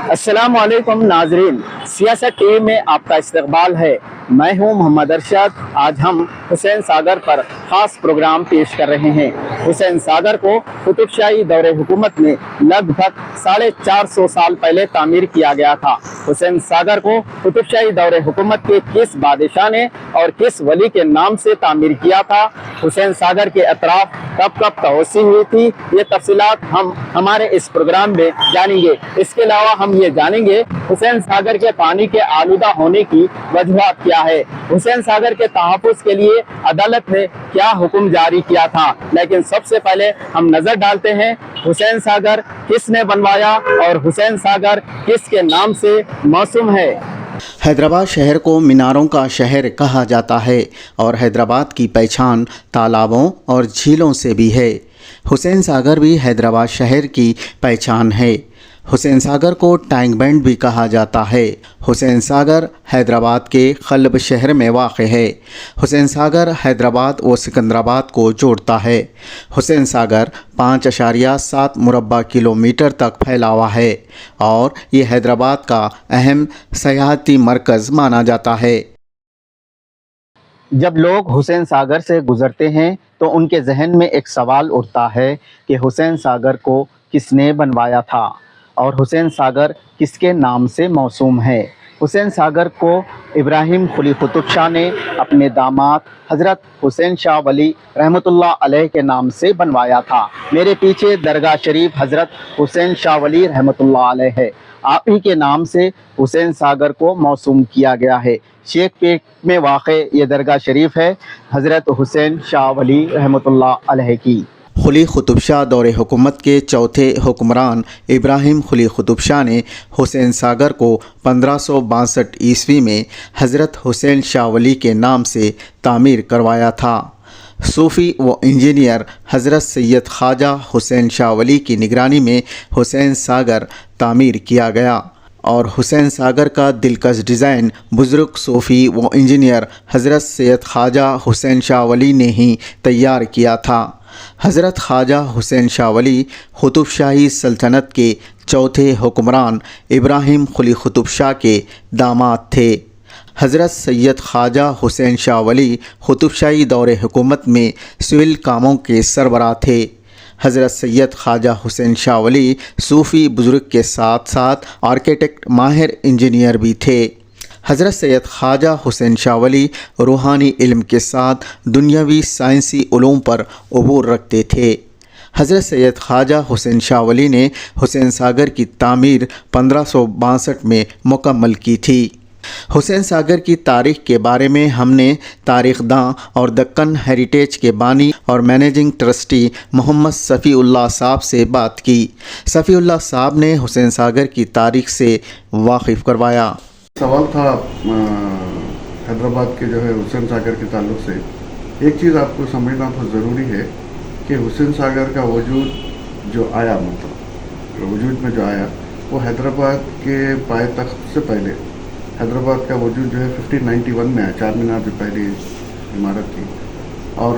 अस्सलाम वालेकुम नाजरीन, सियासत टीवी में आपका इस्तकबाल है। मैं हूं मोहम्मद अरशद। आज हम हुसैन सागर पर ख़ास प्रोग्राम पेश कर रहे हैं। हुसैन सागर को कुतुबशाही दौरे हुकूमत में लगभग 450 साल पहले तामीर किया गया था। हुसैन सागर को कुतुबशाही दौरे हुकूमत के किस बादशाह ने और किस वली के नाम से तामीर किया था, हुसैन सागर के अतराफ कब कब तोसी हुई थी, ये तफसीलात हम हमारे इस प्रोग्राम में जानेंगे। इसके अलावा हम ये जानेंगे हुसैन सागर के पानी के आलूदा होने की वजूहात क्या है, हुसैन सागर के तहफ़्फ़ुज़ के लिए अदालत ने क्या हुक्म जारी किया था। लेकिन सबसे पहले हम नजर डालते हैं हुसैन सागर किसने बनवाया और हुसैन सागर किसके नाम से मौसूम है। हैदराबाद शहर को मीनारों का शहर कहा जाता है और हैदराबाद की पहचान तालाबों और झीलों से भी है। हुसैन सागर भी हैदराबाद शहर की पहचान है। हुसैन सागर को टैंक बैंड भी कहा जाता है। हुसैन सागर हैदराबाद के क़ल्ब शहर में वाक़ है। हुसैन सागर हैदराबाद व सिकंदराबाद को जोड़ता है। हुसैन सागर 5.7 मुरब्बा किलोमीटर तक फैला हुआ है और ये हैदराबाद का अहम सयाहती मरकज़ माना जाता है। जब लोग हुसैन सागर से गुजरते हैं तो उनके जहन में एक सवाल उठता है कि हुसैन सागर को किसने बनवाया था और हुसैन सागर किसके नाम से मौसूम है। हुसैन सागर को इब्राहिम कुली कुतुब शाह ने अपने दामाद हज़रत हुसैन शाह वली रहमतुल्लाह अलैह के नाम से बनवाया था। मेरे पीछे दरगाह शरीफ हज़रत हुसैन शाह वली रहमतुल्लाह अलैह है। आप ही के नाम से हुसैन सागर को मौसूम किया गया है। शेख पेट में वाक़े ये दरगाह शरीफ है हज़रत हुसैन शाह वली रहमतुल्लाह अलैह की। कुली कुतुब शाह दौरे हुकूमत के चौथे हुक्मरान इब्राहिम कुली कुतुब शाह ने हुसैन सागर को 1562 ईस्वी में हज़रत हुसैन शाह वली के नाम से तामीर करवाया था। सूफ़ी व इंजीनियर हज़रत सैयद ख्वाजा हुसैन शाह वली की निगरानी में हुसैन सागर तामीर किया गया और हुसैन सागर का दिलकश डिज़ाइन बुज़ुर्ग सूफ़ी व इंजीनियर हज़रत सैयद ख्वाजा हुसैन शाह वली ने ही तैयार किया था। हज़रत ख्वाजा हुसैन शाह वली कुतुब शाही सल्तनत के चौथे हुक्मरान इब्राहिम कुली कुतुब शाह के दामाद थे। हज़रत सैयद ख्वाजा हुसैन शाह वली कुतुब शाही दौरे हुकूमत में सिविल कामों के सरबराह थे। हज़रत सैयद ख्वाजा हुसैन शाह वली सूफ़ी बुज़ुर्ग के साथ साथ आर्किटेक्ट माहिर इंजीनियर भी थे। हज़रत सैयद ख्वाजा हुसैन शाह वली रूहानी इल्म के साथ दुनियावी साइंसी उलूम पर अबूर रखते थे। हज़रत सैयद ख्वाजा हुसैन शाह वली ने हुसैन सागर की तामीर 1562 में मुकम्मल की थी। हुसैन सागर की तारीख़ के बारे में हमने तारीख़दां और दक्कन हेरिटेज के बानी और मैनेजिंग ट्रस्टी मोहम्मद सफ़ीउल्लाह साहब से बात की। सफ़ीउल्लाह साहब ने हुसैन सागर की तारीख़ से वाकिफ़ करवाया। सवाल था हैदराबाद के जो है हुसैन सागर के ताल्लुक़ से। एक चीज़ आपको समझना बहुत ज़रूरी है कि हुसैन सागर का वजूद जो आया, मतलब वजूद में जो आया, वो हैदराबाद के पायतख्त से पहले हैदराबाद का वजूद जो है 1591 में आया। चार मीनार जो पहली इमारत थी और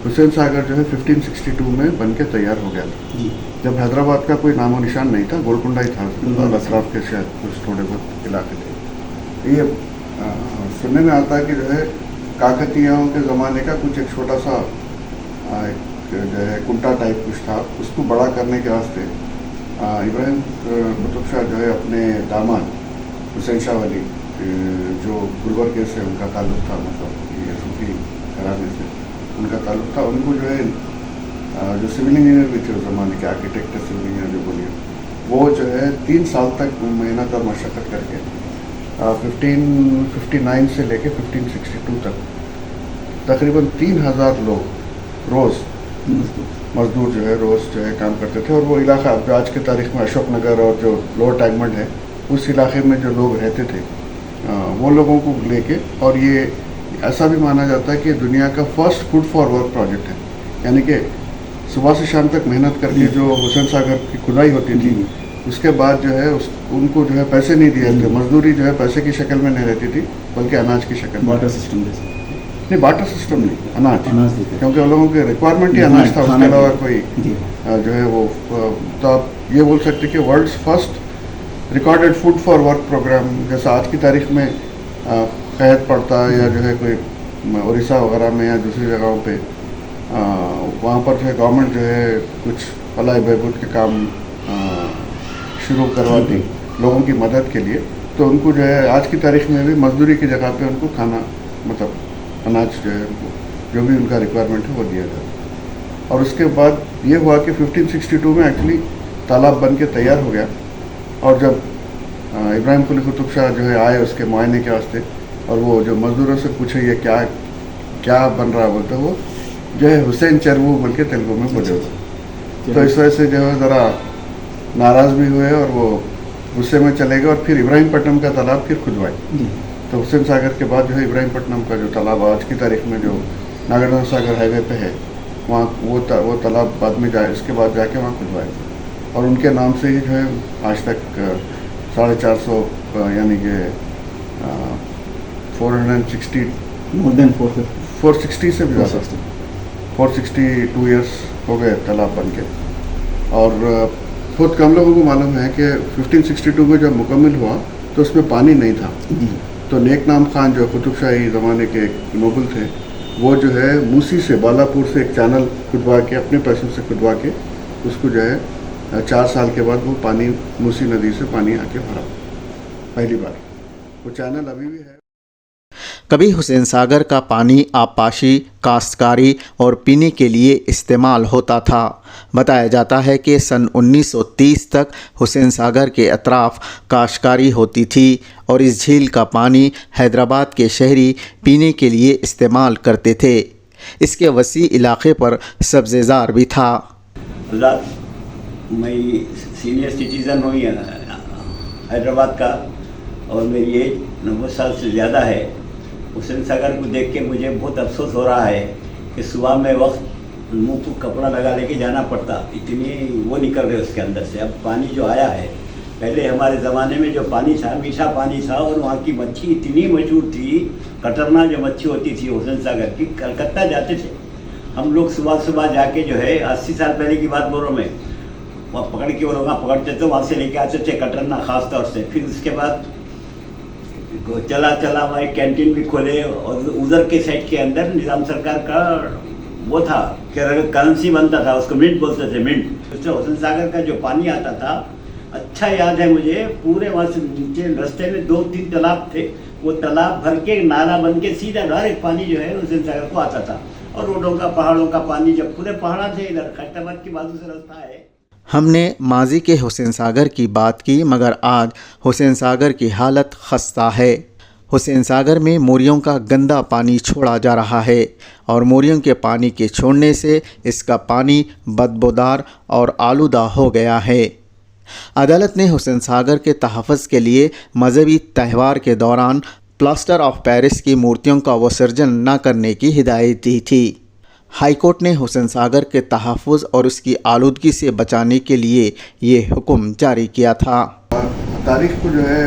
हुसैन सागर जो है 1562 में बन के तैयार हो गया था। जब हैदराबाद का कोई नामो निशान नहीं था, गोलकुंडा ही था और अतराफ के शायद कुछ थोड़े बहुत इलाके थे। ये सुनने में आता है कि जो है काकतीयों के ज़माने का कुछ एक छोटा सा जो है कुंटा टाइप कुछ था, उसको बड़ा करने के वास्ते इब्राहिम कुतुब शाह जो है अपने दामाद हुसैन शाह वली जो गुलबर्ग से उनका ताल्लुक़ था, मतलब ये सूफी घराने से उनका ताल्लुक़ था, उनको जो है जो सिविल इंजीनियर भी थे उस ज़माने के, आर्किटेक्ट सिविल इंजीनियर जो बोलिए, वो जो है 3 साल तक मेहनत और मशक्क़त करके 1559 से लेके 1562 तक तकरीबन 3000 लोग रोज़ मज़दूर जो है रोज़ जो है काम करते थे। और वो इलाका जो आज की तारीख़ में अशोक नगर और जो लोअर टैगमंड है, उस इलाके में जो लोग रहते थे वो लोगों को लेके, और ये ऐसा भी माना जाता है कि दुनिया का first food for work project है। यानी कि सुबह से शाम तक मेहनत करके जो हुसैन सागर की खुदाई होती थी, उसके बाद जो है उनको जो है पैसे नहीं दिए थे। मजदूरी जो है पैसे की शक्ल में नहीं रहती थी, बल्कि अनाज की शक्ल में। वाटर सिस्टम नहीं, वाटर सिस्टम नहीं, अनाज क्योंकि उन लोगों के रिक्वायरमेंट ही अनाज था, उसके अलावा कोई जो है वो, तो आप ये बोल सकते कि world's first recorded food for work program, जैसा आज की तारीख में कैद पड़ता है या जो है कोई उड़ीसा वगैरह में या दूसरी जगहों पे वहाँ पर जो है गवर्नमेंट जो है कुछ भलाई बहबूद के काम शुरू करवाती लोगों की मदद के लिए, तो उनको जो है आज की तारीख में भी मजदूरी की जगह पे उनको खाना मतलब अनाज जो है उनको जो भी उनका रिक्वायरमेंट है वो दिया जाता। और उसके बाद ये हुआ कि 1562 में एक्चुअली तालाब बन के तैयार हो गया, और जब इब्राहिम कुली कुतुब शाह जो है आए उसके मुआयने के वास्ते, और वो जो मज़दूरों से पूछे ये क्या क्या बन रहा है, बोलते वो जो है हुसैन चरवू बोल के तेलुगु में बोले। तो इस वजह से जो है ज़रा नाराज़ भी हुए और वो गुस्से में चले गए, और फिर इब्राहिमपट्टनम का तालाब फिर खुदवाए। तो हुसैन सागर के बाद जो है इब्राहिमपट्टनम का जो तालाब आज की तारीख में जो नागार्जुन सागर हाईवे पे है, वहाँ वो तालाब बाद में जाए उसके बाद जाके वहाँ खुदवाए, और उनके नाम से ही जो है आज तक 450 यानी कि 460 मोर देन 460 से भी ज़्यादा 462 ईयर्स हो गए तालाब बन के। और बहुत कम लोगों को मालूम है कि 1562 में जब मुकम्मल हुआ तो उसमें पानी नहीं था। तो नेक नाम खान जो कुतुब शाही ज़माने के एक नोबल थे, वो जो है मूसी से बालापुर से एक चैनल खुदवा के अपने पैसों से खुदवा के उसको जो है 4 साल के बाद वो पानी मूसी नदी से पानी आके भरा पहली बार। वो चैनल अभी भी है। कभी हुसैन सागर का पानी आबपाशी, काश्तकारी और पीने के लिए इस्तेमाल होता था। बताया जाता है कि सन 1930 तक हुसैन सागर के अतराफ काश्तकारी होती थी और इस झील का पानी हैदराबाद के शहरी पीने के लिए इस्तेमाल करते थे। इसके वसी इलाके पर सब्ज़ेज़ार भी था। मैं सीनियर सिटीज़न हूँ हैदराबाद का, और मेरी एज 90 साल से ज़्यादा है। हुसैन सागर को देख के मुझे बहुत अफसोस हो रहा है कि सुबह में वक्त मुंह को कपड़ा लगा लेके जाना पड़ता, इतनी वो निकल रहे उसके अंदर से। अब पानी जो आया है, पहले हमारे ज़माने में जो पानी था मीठा पानी था, और वहाँ की मच्छी इतनी मशहूर थी, कटरना जो मच्छी होती थी हुसैन सागर की, कलकत्ता जाते थे हम लोग सुबह सुबह जाके जो है 80 साल पहले की बात बोल रहा हूँ मैं, वहाँ पकड़ के वो लोग पकड़ते थे, वहाँ से लेके आते थे कटरना ख़ास तौर से। फिर उसके बाद चला हमारे कैंटीन भी खोले, और उधर के साइड के अंदर निज़ाम सरकार का वो था कि करेंसी बनता था, उसको मिंट बोलते थे, मिंट। तो हुसैन सागर का जो पानी आता था, अच्छा याद है मुझे, पूरे वहाँ से नीचे रास्ते में 2-3 तालाब थे, वो तालाब भर के नाला बन के सीधा डायरेक्ट पानी जो है हुसैन सागर को आता था। और रोडों का पहाड़ों का पानी, जब पूरे पहाड़ थे इधर खैरताबाद की बाजू से रास्ता है। हमने माजी के हुसैन सागर की बात की, मगर आज हुसैन सागर की हालत खस्ता है। हुसैन सागर में मोरियों का गंदा पानी छोड़ा जा रहा है, और मोरियों के पानी के छोड़ने से इसका पानी बदबूदार और आलूदा हो गया है। अदालत ने हुसैन सागर के तहफ़्फ़ुज़ के लिए मजहबी त्यौहार के दौरान प्लास्टर ऑफ पेरिस की मूर्तियों का विसर्जन न करने की हिदायत दी थी। हाईकोर्ट ने हुसैन सागर के तहफ़्फ़ुज़ और उसकी आलूदगी से बचाने के लिए ये हुक्म जारी किया था। तारीख को जो है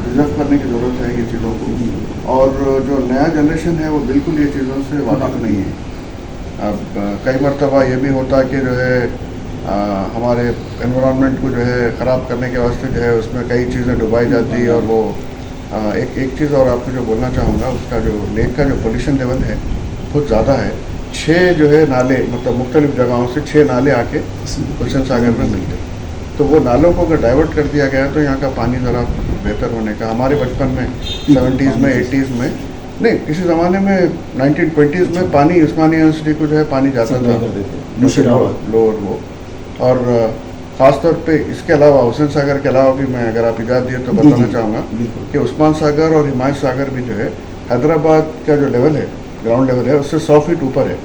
प्रिजर्व करने की ज़रूरत है ये चीज़ों को, और जो नया जनरेशन है वो बिल्कुल ये चीज़ों से वाकिफ़ नहीं है। अब कई मरतबा ये भी होता कि जो है हमारे एनवायरनमेंट को जो है ख़राब करने के वास्ते जो है उसमें कई चीज़ें डुबाई जाती है। और वो एक चीज़ और आपको जो बोलना चाहूँगा, उसका जो लेक का जो पोल्यूशन लेवल है बहुत ज़्यादा है। 6 जो है नाले, मतलब मुख्तलिफ़ जगहों से 6 नाले आके हुसैन सागर में मिलते हैं। तो वो नालों को अगर डाइवर्ट कर दिया गया तो यहाँ का पानी ज़रा बेहतर होने का, हमारे बचपन में 70s में 80s में नहीं, किसी ज़माने में 1920s में पानी उस्मानिया यूनिवर्सिटी को जो है पानी जाता था लोअर वो। और ख़ास तौर पे इसके अलावा हुसैन सागर के अलावा भी मैं अगर आप इजाज़त दिए तो बताना चाहूँगा कि उस्मान सागर और हिमायत सागर भी जो है हैदराबाद का जो लेवल है, ग्राउंड लेवल है, उससे 100 फीट ऊपर है।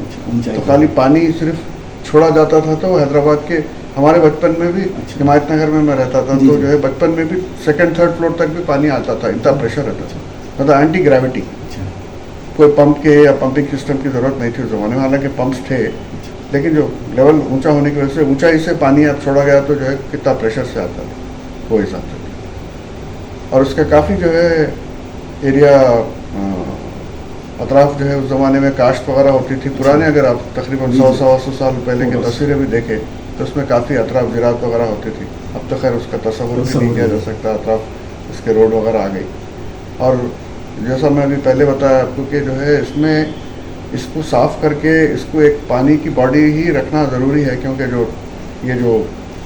तो खाली पानी सिर्फ छोड़ा जाता था, तो हैदराबाद के हमारे बचपन में भी हिमायत नगर में मैं रहता था, तो जो है बचपन में भी 2nd-3rd फ्लोर तक भी पानी आता था, इतना प्रेशर रहता था, मतलब एंटी ग्रेविटी। कोई पंप के या पंपिंग सिस्टम की ज़रूरत नहीं थी उस ज़माने में, हालांकि पंप्स थे, लेकिन जो लेवल ऊंचा होने की वजह से ऊंचाई से पानी अब छोड़ा गया तो जो है कितना प्रेशर से आता था वो हिसाब से। और उसका काफ़ी जो है एरिया अतराफ जो है उस ज़माने में काश्त वगैरह होती थी पुराने। अगर आप तकरीबन 100-125 साल पहले की तस्वीरें भी देखें तो उसमें काफ़ी अतराफ ज़राअत वगैरह होती थी। अब तो खैर उसका तस्वुर भी नहीं किया जा सकता, अतराफ उसके रोड वगैरह आ गई। और जैसा मैं अभी पहले बताया आपको कि जो है इसमें इसको साफ़ करके इसको एक पानी की बॉडी ही रखना ज़रूरी है, क्योंकि ये जो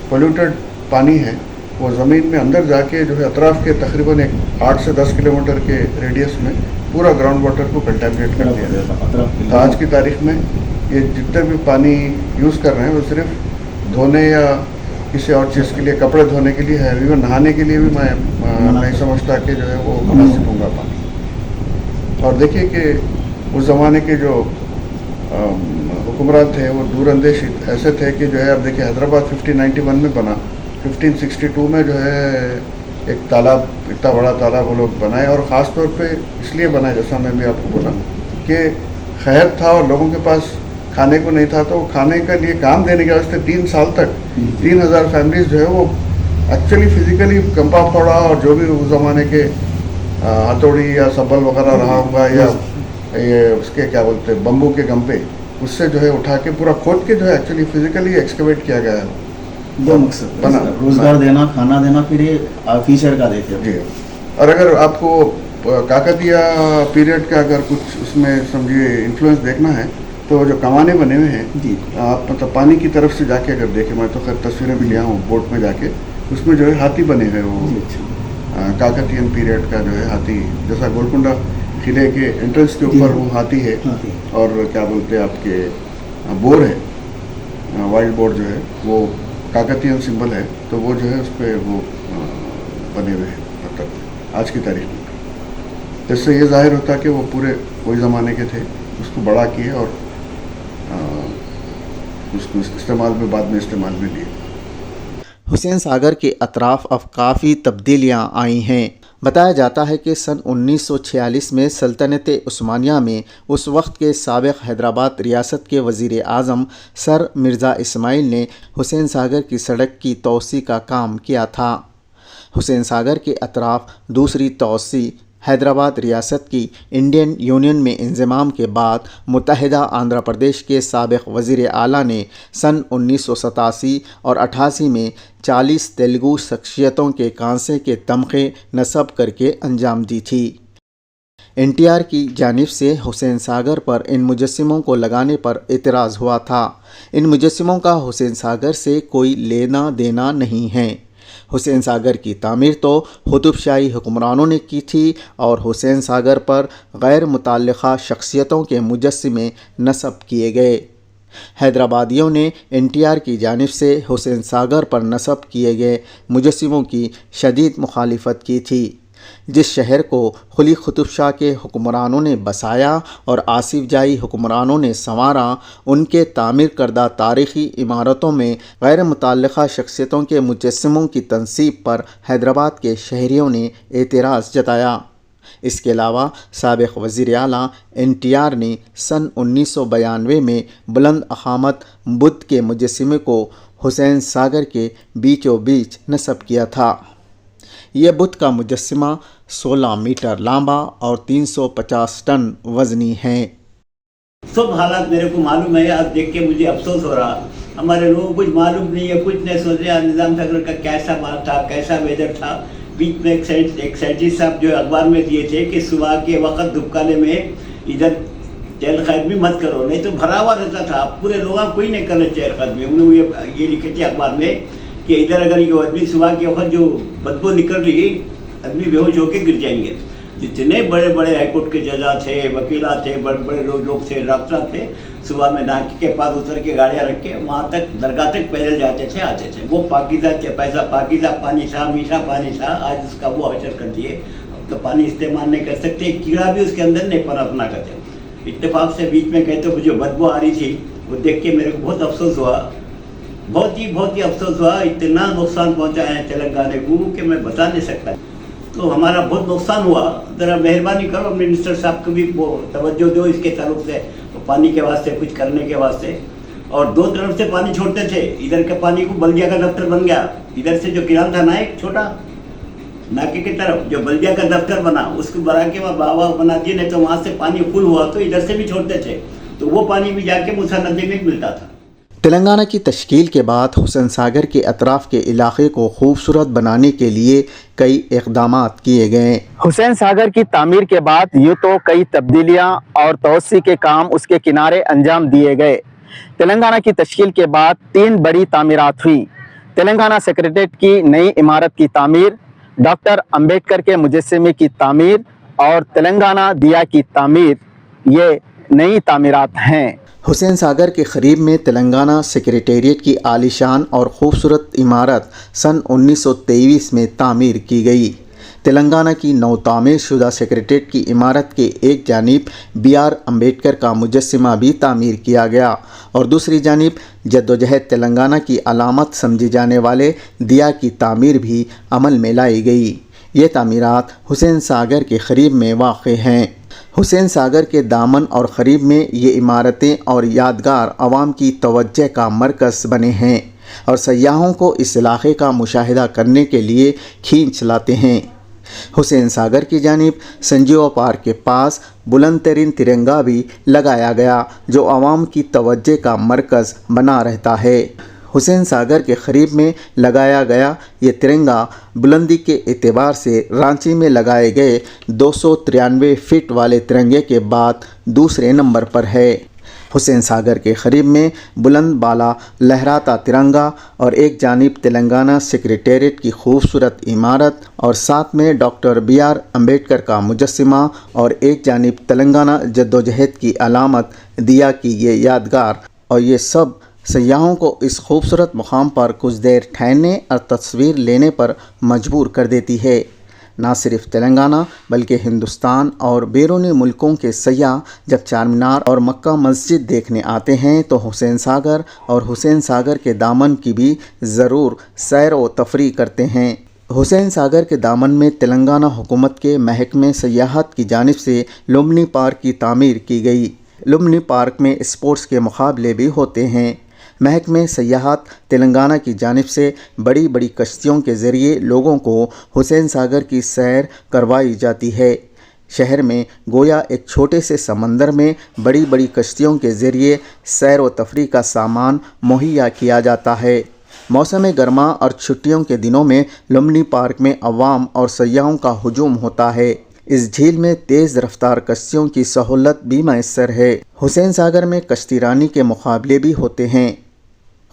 पोल्यूटेड पानी है वो ज़मीन में अंदर जाके जो है अतराफ़ के तकरीबन एक 8 से 10 किलोमीटर के रेडियस में पूरा ग्राउंड वाटर को कंटेमिनेट कर दिया जाता है। तो आज की तारीख में ये जितने भी पानी यूज़ कर रहे हैं वो सिर्फ धोने या किसी और चीज़ के लिए, कपड़े धोने के लिए है। इवन नहाने के लिए भी मैं नहीं समझता कि जो है वो मुनासिब होगा पानी। और देखिए कि उस ज़माने के जो हुक्मरान थे वो दूरअंदेश ऐसे थे कि जो है अब देखिए हैदराबाद 1591 में बना, 1562 में जो है एक तालाब, इतना बड़ा तालाब वो लोग बनाए, और ख़ास तौर पे इसलिए बनाए, जैसा मैं भी आपको बोला कि खैर था और लोगों के पास खाने को नहीं था, तो खाने के लिए काम देने के वास्ते 3 साल तक 3000 फैमिलीज जो है वो एक्चुअली फिजिकली कंपा पड़ा, और जो भी उस ज़माने के हथौड़ी या सबल वगैरह रहा होगा या ये उसके क्या बोलते हैं बम्बू के गंपे, उससे जो है उठा के पूरा खोद के जो है एक्चुअली फिजिकली एक्सकवेट किया गया है। दो मकसद बना रोजगार देना, खाना देना, फिर ये फीचर का देते जी। और अगर आपको काकतीय पीरियड का अगर कुछ उसमें समझिए इन्फ्लुएंस देखना है तो जो कमाने बने हुए हैं जी, आप मतलब पानी की तरफ से जाके अगर देखें, मैं तो खैर तस्वीरें भी लिया हूँ बोट में जाके, उसमें जो है हाथी बने हुए वो जी, अच्छा, काकतीयन पीरियड का जो है हाथी, जैसा गोलकुंडा किले के एंट्रेंस के ऊपर वो हाथी है, हाथी। और क्या बोलते हैं आपके बोर है, वाइल्ड बोर जो है वो काकतीयन सिंबल है, तो वो जो है उस पर वो बने हुए हैं मतलब आज की तारीख में। इससे ये जाहिर होता है कि वो पूरे वही ज़माने के थे, उसको बड़ा किए और उसको इस्तेमाल में बाद में इस्तेमाल में लिए। हुसैन सागर के अतराफ़ अब काफ़ी तब्दीलियाँ आई हैं। बताया जाता है कि सन 1946 में सल्तनत उस्मानिया में उस वक्त के साबिक़ हैदराबाद रियासत के वज़ीर आज़म सर मिर्ज़ा इस्माइल ने हुसैन सागर की सड़क की तोसी का काम किया था। हुसैन सागर के अतराफ़ दूसरी तोसी हैदराबाद रियासत की इंडियन यूनियन में इंज़माम के बाद मुत्तहिदा आंध्र प्रदेश के साबिक़ वज़ीर आला ने सन 1987 और 88 में 40 तेलुगु शख्सियतों के कांसे के तमग़े नस्ब करके अंजाम दी थी। NTR की जानिब से हुसैन सागर पर इन मुजस्सिमों को लगाने पर एतराज़ हुआ था। इन मुजस्सिमों का हुसैन सागर से कोई लेना देना नहीं है। हुसैन सागर की तामीर तो कुतुबशाही हुक्मरानों ने की थी और हुसैन सागर पर गैर मुतल्लिक़ा शख्सियतों के मुजस्सिमे नस्ब किए गए। हैदराबादियों ने NTR की जानिब से हुसैन सागर पर नस्ब किए गए मुजस्सिमों की शदीद मुखालिफत की थी। जिस शहर को कुली कुतुब शाह के हुक्मरानों ने बसाया और आसिफ जाही हुक्मरानों ने संवारा, उनके तामीर करदा तारीख़ी इमारतों में गैर मुतल्लिक़ा शख्सियतों के मुजस्सिमों की तनसीब पर हैदराबाद के शहरियों ने एतराज़ जताया। इसके अलावा साबिक़ वज़ीर आला NTR ने सन 1992 में बुलंद अखामत बुद्ध के मुजस्सिमे को हुसैन सागर के बीचों बीच नस्ब किया था। यह बुद्ध का मुजस्सिमा 16 मीटर लंबा और 350 टन वज़नी है। सब हालात मेरे को मालूम है। आज देख के मुझे अफसोस हो रहा, हमारे लोगों को कुछ मालूम नहीं है, कुछ नहीं सोच रहे निज़ाम सागर का कैसा माल था, कैसा वेदर था। बीच में एक साइंटिस्ट साहब जो अखबार में दिए थे कि सुबह के वक्त धुपकाले में इधर चहल कदमी मत करो, नहीं तो भरा हुआ रहता था, पूरे लोग कोई नहीं कर रहे चहल कदमी। उन्होंने ये लिखे थे अखबार में कि इधर अगर ये आदमी सुबह के वक्त जो बदबू निकल रही, आदमी बेहोश होकर गिर जाएंगे। जितने बड़े बड़े हाईकोर्ट के जजा थे, वकीला थे, बड़े बड़े लोग थे, डॉक्टर थे, सुबह में नाके के पास उतर के गाड़ियाँ रख के वहाँ तक दरगाह तक पैदल जाते थे, आते थे। वो पाकीज़ा पैसा, पाकीज़ा पानी था, मीठा पानी था। आज उसका वो अवसर कर दिए, अब तो पानी इस्तेमाल नहीं कर सकते, कीड़ा भी उसके अंदर नहीं पनपना करते। इत्तेफाक से बीच में कहते मुझे बदबू आ रही थी, वो देख के मेरे को बहुत अफसोस हुआ, बहुत ही अफसोस हुआ। इतना नुकसान पहुँचा है तेलंगाना को कि मैं बता नहीं सकता। तो हमारा बहुत नुकसान हुआ। ज़रा मेहरबानी करो मिनिस्टर साहब को भी वो तवज्जो दो इसके ताल्लुक से, तो पानी के वास्ते कुछ करने के वास्ते। और दो तरफ से पानी छोड़ते थे, इधर के पानी को बल्दिया का दफ्तर बन गया, इधर से जो किरान था ना एक छोटा नाके की तरफ जो बल्दिया का दफ्तर बना, उसको बना के वहाँ बावा बना दिए, नहीं तो वहाँ से पानी फुल हुआ तो इधर से भी छोड़ते थे, तो वो पानी भी जाके मूसा नदी में मिलता था। تلنگانہ کی تشکیل کے بعد حسین ساگر کے اطراف کے علاقے کو خوبصورت بنانے کے لیے کئی اقدامات کیے گئے۔ حسین ساگر کی تعمیر کے بعد یوں تو کئی تبدیلیاں اور توسیع کے کام اس کے کنارے انجام دیے گئے۔ تلنگانہ کی تشکیل کے بعد 3 بڑی تعمیرات ہوئی۔ تلنگانہ سیکریٹریٹ کی نئی عمارت کی تعمیر، ڈاکٹر امبیڈکر کے مجسمے کی تعمیر اور تلنگانہ دیا کی تعمیر، یہ نئی تعمیرات ہیں۔ حسین ساگر کے قریب میں تلنگانہ سیکریٹریٹ کی عالیشان اور خوبصورت عمارت سن 1923 میں تعمیر کی گئی۔ تلنگانہ کی نو تعمیر شدہ سیکریٹریٹ کی عمارت کے ایک جانب BR امبیڈکر کا مجسمہ بھی تعمیر کیا گیا اور دوسری جانب جدوجہد تلنگانہ کی علامت سمجھے جانے والے دیا کی تعمیر بھی عمل میں لائی گئی۔ یہ تعمیرات حسین ساگر کے قریب میں واقع ہیں۔ حسین ساگر کے دامن اور قریب میں یہ عمارتیں اور یادگار عوام کی توجہ کا مرکز بنے ہیں اور سیاحوں کو اس علاقے کا مشاہدہ کرنے کے لیے کھینچ لاتے ہیں۔ حسین ساگر کی جانب سنجیو پارک کے پاس بلند ترین ترنگا بھی لگایا گیا جو عوام کی توجہ کا مرکز بنا رہتا ہے۔ حسین ساگر کے قریب میں لگایا گیا یہ ترنگا بلندی کے اعتبار سے رانچی میں لگائے گئے 293 فٹ والے ترنگے کے بعد دوسرے نمبر پر ہے۔ حسین ساگر کے قریب میں بلند بالا لہراتا ترنگا اور ایک جانب تلنگانہ سیکریٹریٹ کی خوبصورت عمارت اور ساتھ میں ڈاکٹر BR امبیڈکر کا مجسمہ اور ایک جانب تلنگانہ جدوجہد کی علامت دیا کی یہ یادگار، اور یہ سب سیاحوں کو اس خوبصورت مقام پر کچھ دیر ٹھہرنے اور تصویر لینے پر مجبور کر دیتی ہے۔ نہ صرف تلنگانہ بلکہ ہندوستان اور بیرونی ملکوں کے سیاح جب چار مینار اور مکہ مسجد دیکھنے آتے ہیں تو حسین ساگر اور حسین ساگر کے دامن کی بھی ضرور سیر و تفریح کرتے ہیں۔ حسین ساگر کے دامن میں تلنگانہ حکومت کے محکمہ سیاحت کی جانب سے لمنی پارک کی تعمیر کی گئی۔ لمنی پارک میں اسپورٹس کے مقابلے بھی ہوتے ہیں۔ محکمہ سیاحت تلنگانہ کی جانب سے بڑی بڑی کشتیوں کے ذریعے لوگوں کو حسین ساگر کی سیر کروائی جاتی ہے۔ شہر میں گویا ایک چھوٹے سے سمندر میں بڑی بڑی کشتیوں کے ذریعے سیر و تفریح کا سامان مہیا کیا جاتا ہے۔ موسم گرما اور چھٹیوں کے دنوں میں لمنی پارک میں عوام اور سیاحوں کا ہجوم ہوتا ہے۔ اس جھیل میں تیز رفتار کشتیوں کی سہولت بھی میسر ہے۔ حسین ساگر میں کشتی رانی کے مقابلے بھی ہوتے ہیں۔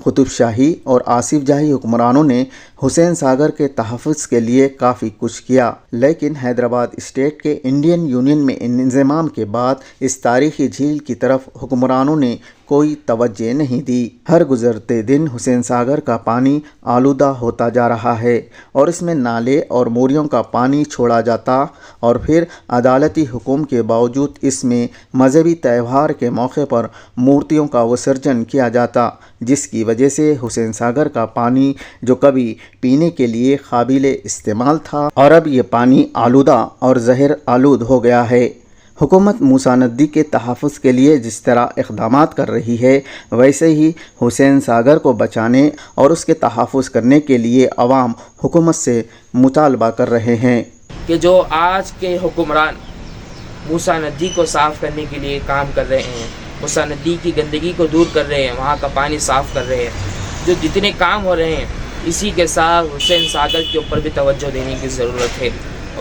قطب شاہی اور آصف جاہی حکمرانوں نے حسین ساگر کے تحفظ کے لیے کافی کچھ کیا، لیکن حیدرآباد اسٹیٹ کے انڈین یونین میں انضمام کے بعد اس تاریخی جھیل کی طرف حکمرانوں نے کوئی توجہ نہیں دی۔ ہر گزرتے دن حسین ساگر کا پانی آلودہ ہوتا جا رہا ہے اور اس میں نالے اور موریوں کا پانی چھوڑا جاتا اور پھر عدالتی حکم کے باوجود اس میں مذہبی تہوار کے موقع پر مورتیوں کا وسرجن کیا جاتا، جس کی وجہ سے حسین ساگر کا پانی جو کبھی پینے کے لیے قابل استعمال تھا اور اب یہ پانی آلودہ اور زہر آلود ہو گیا ہے۔ حکومت موسیٰ ندی کے تحفظ کے لیے جس طرح اقدامات کر رہی ہے، ویسے ہی حسین ساگر کو بچانے اور اس کے تحفظ کرنے کے لیے عوام حکومت سے مطالبہ کر رہے ہیں کہ جو آج کے حکمران موسیٰ ندی کو صاف کرنے کے لیے کام کر رہے ہیں، موسیٰ ندی کی گندگی کو دور کر رہے ہیں، وہاں کا پانی صاف کر رہے ہیں، جو جتنے کام ہو رہے ہیں اسی کے ساتھ حسین ساگر کے اوپر بھی توجہ دینے کی ضرورت ہے۔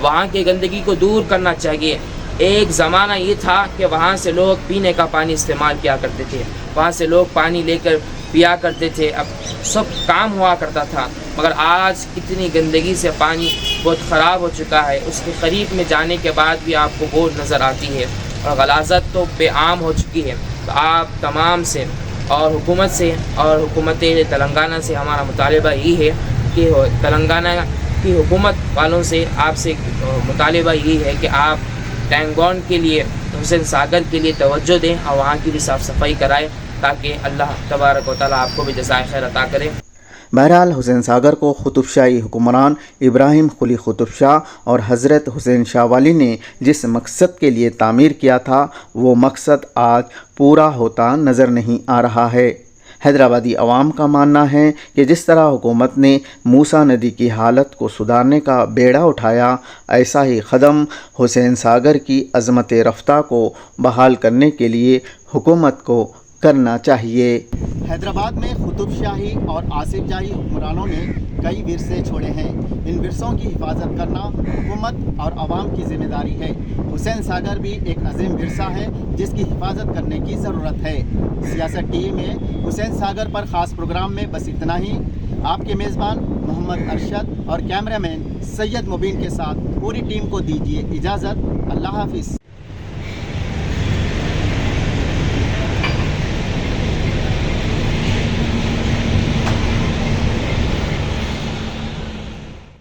وہاں کی گندگی کو دور کرنا چاہیے۔ ایک زمانہ یہ تھا کہ وہاں سے لوگ پینے کا پانی استعمال کیا کرتے تھے، وہاں سے لوگ پانی لے کر پیا کرتے تھے، اب سب کام ہوا کرتا تھا، مگر آج اتنی گندگی سے پانی بہت خراب ہو چکا ہے۔ اس کے قریب میں جانے کے بعد بھی آپ کو وہ نظر آتی ہے اور غلاظت تو بے عام ہو چکی ہے۔ تو آپ تمام سے اور حکومت سے اور حکومت تلنگانہ سے ہمارا مطالبہ یہ ہے کہ تلنگانہ کی حکومت والوں سے آپ سے مطالبہ یہ ہے کہ آپ ٹینک بانڈ کے لیے حسین ساگر کے لیے توجہ دیں اور وہاں کی بھی صاف صفائی کرائیں تاکہ اللہ تبارک و تعالیٰ آپ کو بھی جزائے خیر عطا کرے۔ بہرحال حسین ساگر کو قطب شاہی حکمران ابراہیم قلی قطب شاہ اور حضرت حسین شاہ ولی نے جس مقصد کے لیے تعمیر کیا تھا وہ مقصد آج پورا ہوتا نظر نہیں آ رہا ہے۔ حیدرآبادی عوام کا ماننا ہے کہ جس طرح حکومت نے موسیٰ ندی کی حالت کو سدھارنے کا بیڑا اٹھایا، ایسا ہی قدم حسین ساگر کی عظمت رفتہ کو بحال کرنے کے لیے حکومت کو करना चाहिए। हैदराबाद में कुतुब शाही और आसिफ जाही हुक्मरानों ने कई विरसे छोड़े हैं। इन विरसों की हिफाजत करना हुकूमत और आवाम की जिम्मेदारी है। हुसैन सागर भी एक अजीम विरसा है जिसकी हिफाजत करने की ज़रूरत है। सियासत टीवी में हुसैन सागर पर ख़ास प्रोग्राम में बस इतना ही। आपके मेज़बान मोहम्मद अरशद और कैमरामैन सैयद मुबीन के साथ पूरी टीम को दीजिए इजाज़त। अल्लाह हाफिज़।